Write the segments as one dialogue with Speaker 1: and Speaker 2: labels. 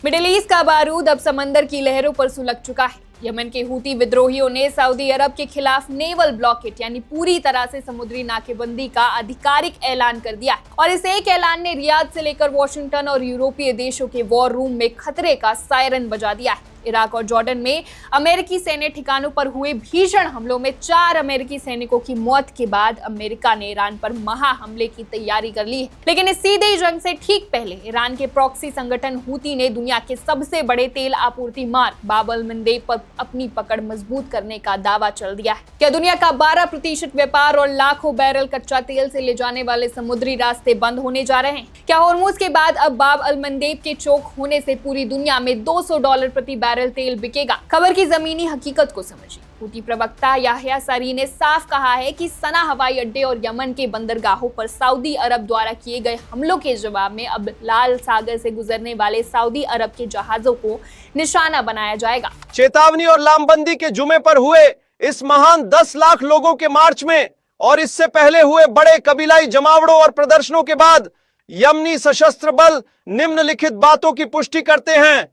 Speaker 1: Middle east का बारूद अब समंदर की लहरों पर सुलग चुका है। यमन के हूती विद्रोहियों ने सऊदी अरब के खिलाफ नेवल ब्लॉकेट यानी पूरी तरह से समुद्री नाकेबंदी का आधिकारिक ऐलान कर दिया है और इस एक ऐलान ने रियाद से लेकर वॉशिंगटन और यूरोपीय देशों के वॉर रूम में खतरे का सायरन बजा दिया है। इराक और जॉर्डन में अमेरिकी सैन्य ठिकानों पर हुए भीषण हमलों में 4 अमेरिकी सैनिकों की मौत के बाद अमेरिका ने ईरान पर महा हमले की तैयारी कर ली है। लेकिन इस सीधे जंग से ठीक पहले ईरान के प्रॉक्सी संगठन हूती ने दुनिया के सबसे बड़े तेल आपूर्ति मार्ग बाब अल मंदेब पर अपनी पकड़ मजबूत करने का दावा चल दिया है। क्या दुनिया का 12% व्यापार और लाखों बैरल कच्चा तेल से ले जाने वाले समुद्री रास्ते बंद होने जा रहे हैं? क्या होर्मुज के बाद अब बाब अल मंदेब के चोक होने से पूरी दुनिया में $200 प्रति बैरल तेल बिकेगा? खबर की जमीनी हकीकत को समझिए। हूती प्रवक्ता याह्या सारी ने साफ कहा है कि सना हवाई अड्डे और यमन के बंदरगाहों पर सऊदी अरब द्वारा किए गए हमलों के जवाब में अब लाल सागर से गुजरने वाले सऊदी अरब के जहाजों को निशाना बनाया जाएगा।
Speaker 2: चेतावनी और लामबंदी के जुमे पर हुए इस महान 10 लाख लोगों के मार्च में और इससे पहले हुए बड़े कबीलाई जमावड़ों और प्रदर्शनों के बाद यमनी सशस्त्र बल निम्नलिखित बातों की पुष्टि करते हैं।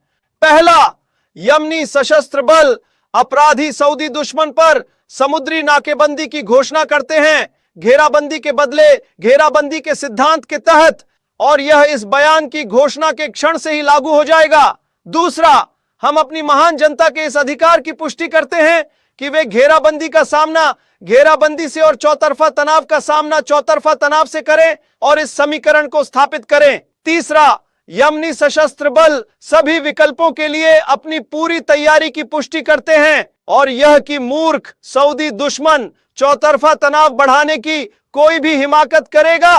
Speaker 2: पहला, यमनी सशस्त्र बल अपराधी सऊदी दुश्मन पर समुद्री नाकेबंदी की घोषणा करते हैं, घेराबंदी के बदले घेराबंदी के सिद्धांत के तहत, और यह इस बयान की घोषणा के क्षण से ही लागू हो जाएगा। दूसरा, हम अपनी महान जनता के इस अधिकार की पुष्टि करते हैं कि वे घेराबंदी का सामना घेराबंदी से और चौतरफा तनाव का सामना चौतरफा तनाव से करें और इस समीकरण को स्थापित करें। तीसरा, यमनी सशस्त्र बल सभी विकल्पों के लिए अपनी पूरी तैयारी की पुष्टि करते हैं और यह कि मूर्ख सऊदी दुश्मन चौतरफा तनाव बढ़ाने की कोई भी हिमाकत करेगा।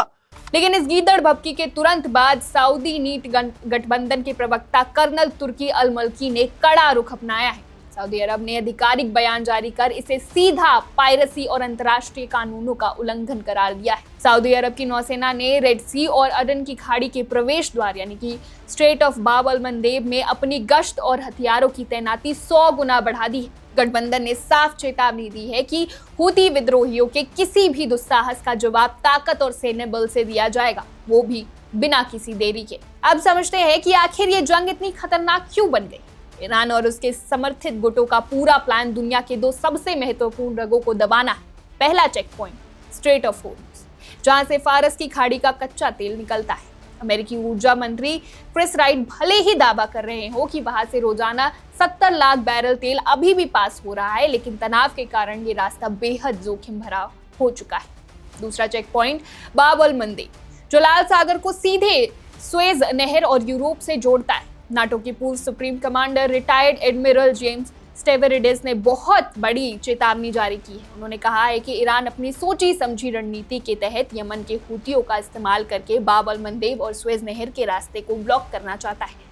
Speaker 1: लेकिन इस गीदड़ भभकी के तुरंत बाद सऊदी नीट गठबंधन के प्रवक्ता कर्नल तुर्की अल मल्की ने कड़ा रुख अपनाया है। सऊदी अरब ने आधिकारिक बयान जारी कर इसे सीधा पायरेसी और अंतर्राष्ट्रीय कानूनों का उल्लंघन करार दिया है। सऊदी अरब की नौसेना ने रेड सी और अदन की खाड़ी के प्रवेश द्वार यानी कि स्ट्रेट ऑफ बाब अल मंदेब में अपनी गश्त और हथियारों की तैनाती 100 गुना बढ़ा दी है। गठबंधन ने साफ चेतावनी दी है कि हूती विद्रोहियों के किसी भी दुस्साहस का जवाब ताकत और सैन्य बल से दिया जाएगा, वो भी बिना किसी देरी के। अब समझते हैं कि आखिर ये जंग इतनी खतरनाक क्यों बन गई। ईरान और उसके समर्थित गुटों का पूरा प्लान दुनिया के 2 सबसे महत्वपूर्ण रगों को दबाना है। पहला check point strait of Hormuz, जहां से फारस की खाड़ी का कच्चा तेल निकलता है। अमेरिकी ऊर्जा मंत्री क्रिस राइट भले ही दावा कर रहे हो कि वहां से रोजाना 70 लाख बैरल तेल अभी भी पास हो रहा है, लेकिन तनाव के कारण ये रास्ता बेहद जोखिम भरा हो चुका है। दूसरा चेक पॉइंट बाब अल मंदेब, जो लाल सागर को सीधे सुएज नहर और यूरोप से जोड़ता है। नाटो के पूर्व supreme commander retired admiral James Stavridis ने बहुत बड़ी चेतावनी जारी की है। उन्होंने कहा है कि ईरान अपनी सोची समझी रणनीति के तहत यमन के हूतियों का इस्तेमाल करके बाब अल मंदेब और सुएज नहर के रास्ते को ब्लॉक करना चाहता है।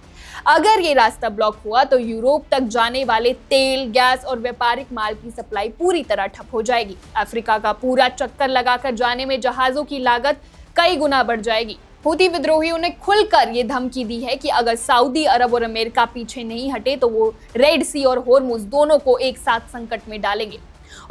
Speaker 1: अगर ये रास्ता ब्लॉक हुआ तो यूरोप तक जाने वाले तेल, गैस और व्यापारिक माल की सप्लाई पूरी तरह ठप हो जाएगी। अफ्रीका का पूरा चक्कर लगाकर जाने में जहाजों की लागत कई गुना बढ़ जाएगी। हूती विद्रोहियों ने खुलकर ये धमकी दी है कि अगर सऊदी अरब और अमेरिका पीछे नहीं हटे तो वो रेड सी और होर्मुज दोनों को एक साथ संकट में डालेंगे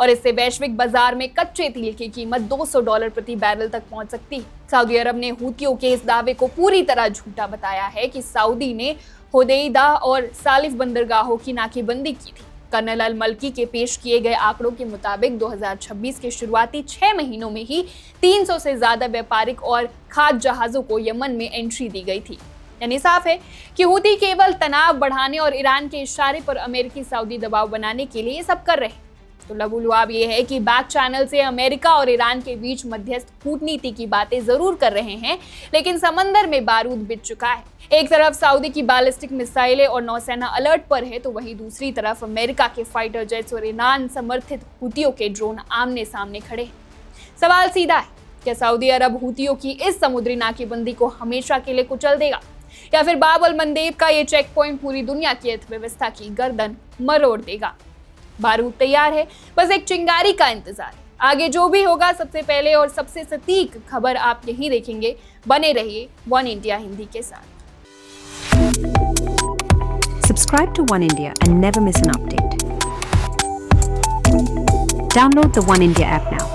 Speaker 1: और इससे वैश्विक बाजार में कच्चे तेल की कीमत $200 प्रति बैरल तक पहुंच सकती है। सऊदी अरब ने हूतियों के इस दावे को पूरी तरह झूठा बताया है कि सऊदी ने होदेइदा और सालिफ बंदरगाहों की नाकेबंदी की थी। कर्नल अल मल्की के पेश किए गए आंकड़ों के मुताबिक 2026 के शुरुआती 6 महीनों में ही 300 से ज्यादा व्यापारिक और खाद्य जहाजों को यमन में एंट्री दी गई थी। यानी साफ है कि हूती केवल तनाव बढ़ाने और ईरान के इशारे पर अमेरिकी सऊदी दबाव बनाने के लिए ये सब कर रहे हैं। तो लबुलुआब ये है कि बैक चैनल से अमेरिका और ईरान के बीच मध्यस्थ कूटनीति की बातें जरूर कर रहे हैं, लेकिन समंदर में बारूद बिछ चुका है। एक तरफ सऊदी की बैलिस्टिक मिसाइलें और नौसेना अलर्ट पर है, तो वहीं दूसरी तरफ अमेरिका के फाइटर जेट्स और ईरान समर्थित हूतियों के ड्रोन आमने सामने खड़े हैं। सवाल सीधा है, क्या सऊदी अरब हूतियों की इस समुद्री नाकेबंदी को हमेशा के लिए कुचल देगा या फिर बाब अल मंदेब का ये चेक पॉइंट पूरी दुनिया की अर्थव्यवस्था की गर्दन मरोड़ देगा? बारूद तैयार है, बस एक चिंगारी का इंतजार है। आगे जो भी होगा सबसे पहले और सबसे सटीक खबर आप यहीं देखेंगे। बने रहिए वन इंडिया हिंदी के साथ।
Speaker 3: Subscribe to One India and never miss an update. Download the One India app now.